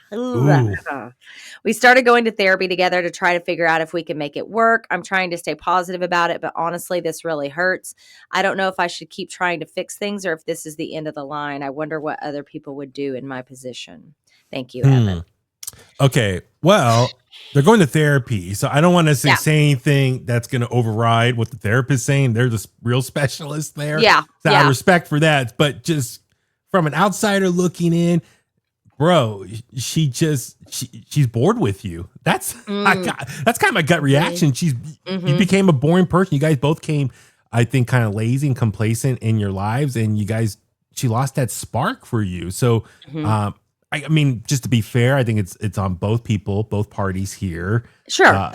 started going to therapy together to try to figure out if we can make it work. I'm trying to stay positive about it, but honestly, this really hurts. I don't know if I should keep trying to fix things or if this is the end of the line. I wonder what other people would do in my position. Thank you, Evan. Okay. Well, they're going to therapy, so I don't want to say anything that's going to override what the therapist is saying. They're the real specialists there. Yeah. So I have respect for that, but just from an outsider looking in, bro, she's bored with you. That's kind of my gut reaction. You became a boring person. You guys both came, I think, kind of lazy and complacent in your lives, and she lost that spark for you. So, I mean, just to be fair, I think it's on both parties here. Sure. Yeah.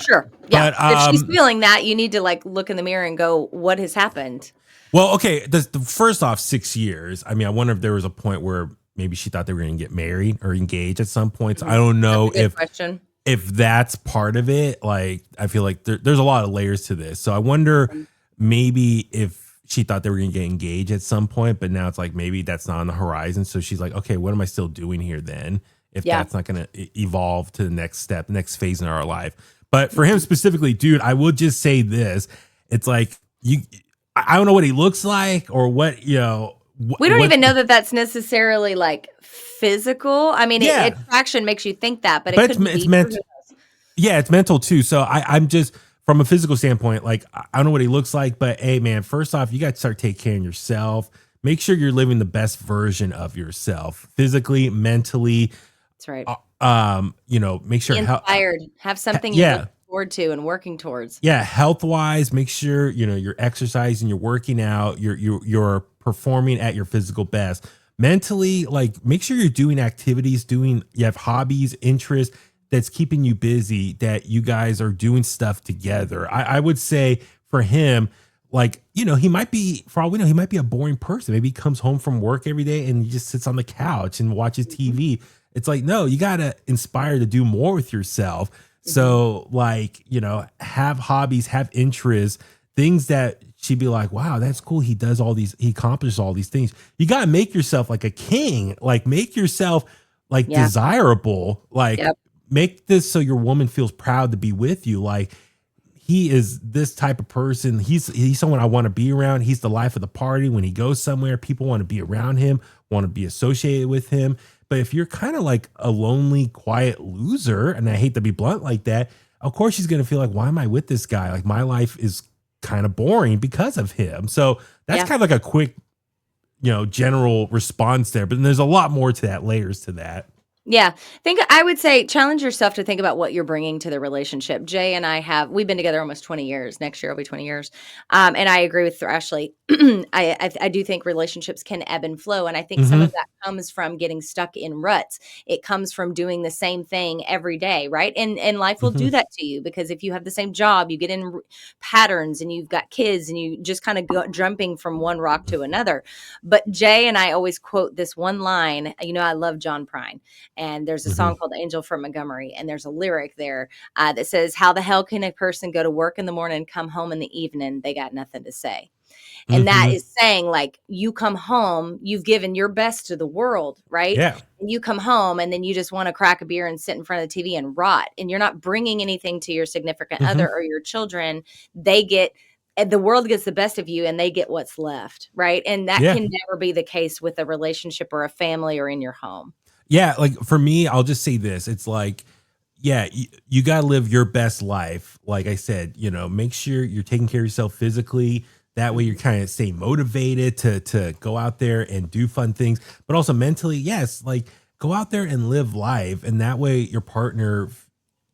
But, if she's feeling that, you need to like look in the mirror and go, what has happened? Well, okay. The first off, 6 years. I mean, I wonder if there was a point where maybe she thought they were going to get married or engaged at some point. So I don't know if that's part of it. Like, I feel like there's a lot of layers to this. So I wonder maybe if she thought they were going to get engaged at some point, but now it's like, maybe that's not on the horizon. So she's like, okay, what am I still doing here then? If that's not going to evolve to the next step, next phase in our life. But for him specifically, dude, I will just say this. It's like, I don't know what he looks like or what, we don't even know that that's necessarily like physical. I mean, attraction makes you think that, but it's mental. Yeah, it's mental too. So I'm just, from a physical standpoint, like, I don't know what he looks like, but hey, man, first off, you got to start taking care of yourself. Make sure you're living the best version of yourself, physically, mentally. That's right. Make sure inspired. Have something you look forward to and working towards. Yeah, health wise, make sure you're exercising, you're working out, you're performing at your physical best. Mentally, like, make sure you're doing activities, you have hobbies, interests that's keeping you busy, that you guys are doing stuff together. I would say for him, like, he might be, for all we know, he might be a boring person. Maybe he comes home from work every day and he just sits on the couch and watches TV. It's like, no, you got to inspire to do more with yourself. So like, have hobbies, have interests, things that she'd be like, wow, that's cool. He accomplishes all these things. You got to make yourself like a king, like make yourself like desirable, like make this so your woman feels proud to be with you. Like, he is this type of person. He's someone I want to be around. He's the life of the party. When he goes somewhere, people want to be around him, want to be associated with him. But if you're kind of like a lonely, quiet loser, and I hate to be blunt like that, of course she's going to feel like, why am I with this guy? Like, my life is kind of boring because of him. So that's kind of like a quick, general response there. But there's a lot more to that, layers to that. Yeah. I would say challenge yourself to think about what you're bringing to the relationship. Jay and we've been together almost 20 years. Next year will be 20 years. And I agree with Ashley. I do think relationships can ebb and flow. And I think some Mm-hmm. of that comes from getting stuck in ruts. It comes from doing the same thing every day, right? And life will Mm-hmm. do that to you, because if you have the same job, you get in patterns, and you've got kids, and you just kind of go jumping from one rock to another. But Jay and I always quote this one line. I love John Prine. And there's a Mm-hmm. song called Angel from Montgomery. And there's a lyric there that says, how the hell can a person go to work in the morning and come home in the evening? They got nothing to say. And that Mm-hmm. is saying, like, you come home, you've given your best to the world, right? Yeah. And you come home, and then you just want to crack a beer and sit in front of the TV and rot. And you're not bringing anything to your significant Mm-hmm. other or your children. The world gets the best of you, and they get what's left, right? And that Yeah. can never be the case with a relationship or a family or in your home. Yeah, like for me, I'll just say this. It's like, yeah, you got to live your best life. Like I said, make sure you're taking care of yourself physically. That way you're kind of staying motivated to go out there and do fun things, but also mentally, yes, like go out there and live life. And that way your partner,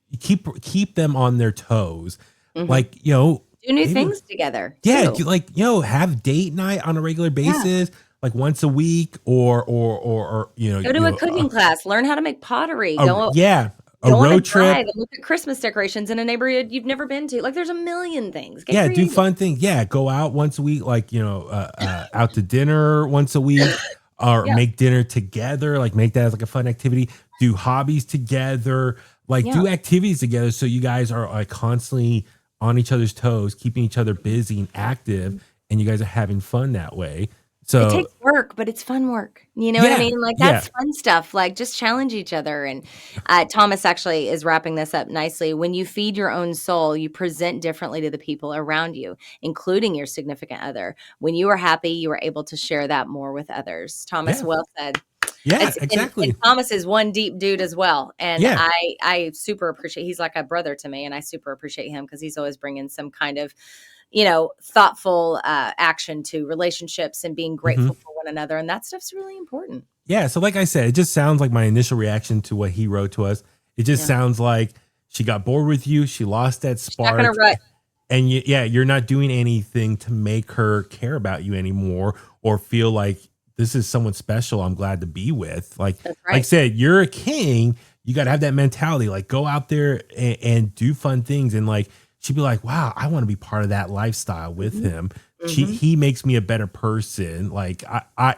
you keep them on their toes. Mm-hmm. Like, do new things together. Yeah, too. like, have date night on a regular basis. Yeah. Like once a week, or go to a cooking class, learn how to make pottery, a road trip, and look at Christmas decorations in a neighborhood you've never been to. Like, there's a million things. Get creative. creative. Do fun things. Yeah, go out once a week, like out to dinner once a week, or make dinner together. Like make that as like a fun activity. Do hobbies together. Like do activities together, so you guys are like constantly on each other's toes, keeping each other busy and active, and you guys are having fun that way. So it takes work, but it's fun work. You know what I mean? Like, that's fun stuff. Like, just challenge each other. And Thomas actually is wrapping this up nicely. When you feed your own soul, you present differently to the people around you, including your significant other. When you are happy, you are able to share that more with others. Thomas, well said. Yeah, exactly. And Thomas is one deep dude as well. And I super appreciate, he's like a brother to me, and I super appreciate him because he's always bringing some kind of thoughtful action to relationships and being grateful for one another. And that stuff's really important. Yeah. So like I said, it just sounds like my initial reaction to what he wrote to us. It just sounds like she got bored with you. She lost that spark. And you're not doing anything to make her care about you anymore or feel like this is someone special I'm glad to be with. Like, Like I said, you're a king. You got to have that mentality. Like, go out there and do fun things. And like, she'd be like, wow, I want to be part of that lifestyle with him. He makes me a better person. Like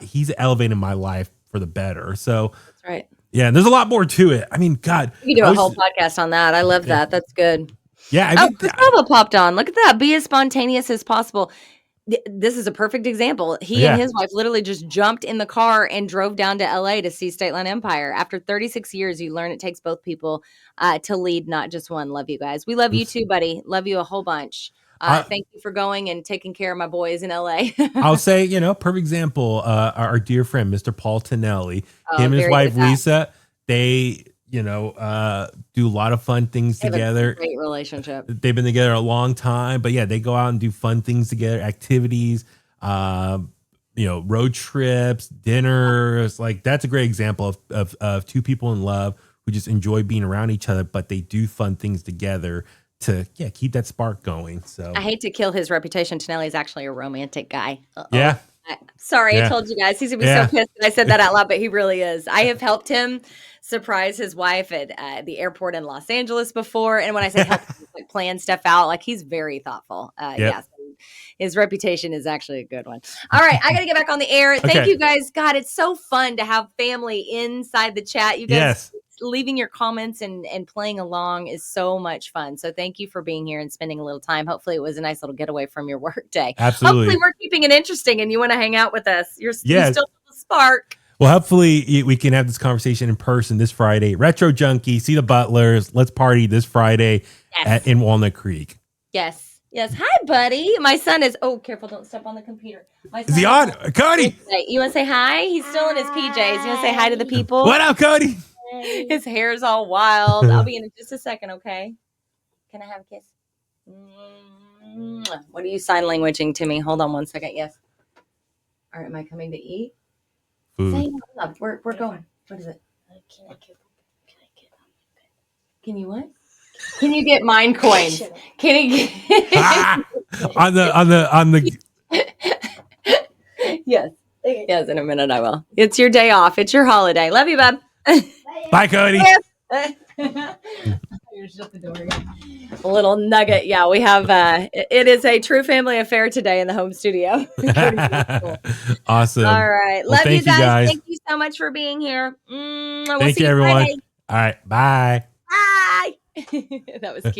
he's elevating my life for the better. So that's right. Yeah. And there's a lot more to it. I mean, God, you can do a whole podcast on that. I love that. That's good. Yeah. Gustavo popped on. Look at that. Be as spontaneous as possible. This is a perfect example. He and his wife literally just jumped in the car and drove down to LA to see State Line Empire. After 36 years, you learn it takes both people to lead, not just one. Love you guys. We love you too, buddy. Love you a whole bunch. Thank you for going and taking care of my boys in LA. I'll say, perfect example, our dear friend, Mr. Paul Tonelli, him and his wife, Lisa, they, do a lot of fun things together. Great relationship. They've been together a long time, but they go out and do fun things together, activities, road trips, dinners. Like that's a great example of two people in love who just enjoy being around each other, but they do fun things together to keep that spark going. So I hate to kill his reputation. Tonelli's actually a romantic guy. Uh-oh. Yeah. I told you guys. He's gonna be so pissed that I said that out loud, but he really is. I have helped him surprise his wife at the airport in Los Angeles before, and when I say help, like plan stuff out, like he's very thoughtful. So his reputation is actually a good one. All right, I gotta get back on the air. Thank you guys. God, it's so fun to have family inside the chat. You guys leaving your comments and playing along is so much fun. So thank you for being here and spending a little time. Hopefully it was a nice little getaway from your work day. Absolutely. Hopefully we're keeping it interesting and you want to hang out with us. You still have a spark. Well, hopefully we can have this conversation in person this Friday. Retro Junkie, see the Butlers. Let's party this Friday in Walnut Creek. Yes. Hi, buddy. My son is, careful. Don't step on the computer. Is he on? Cody. You want to say hi? He's still in his PJs. You want to say hi to the people? What up, Cody? His hair's all wild. I'll be in just a second, okay? Can I have a kiss? What are you sign languaging to me? Hold on one second. Yes. All right. Am I coming to eat? Food. Say, we're going. What is it? Can you what? Can you get mine coins? Can you get on the Yes. Yes, in a minute I will. It's your day off. It's your holiday. Love you, bub. Bye, Cody. Shut the door again. A little nugget. Yeah, we have it is a true family affair today in the home studio. Awesome. All right. Well, love you guys. Thank you so much for being here. We'll thank see you, everyone. Friday. All right. Bye. Bye. That was cute.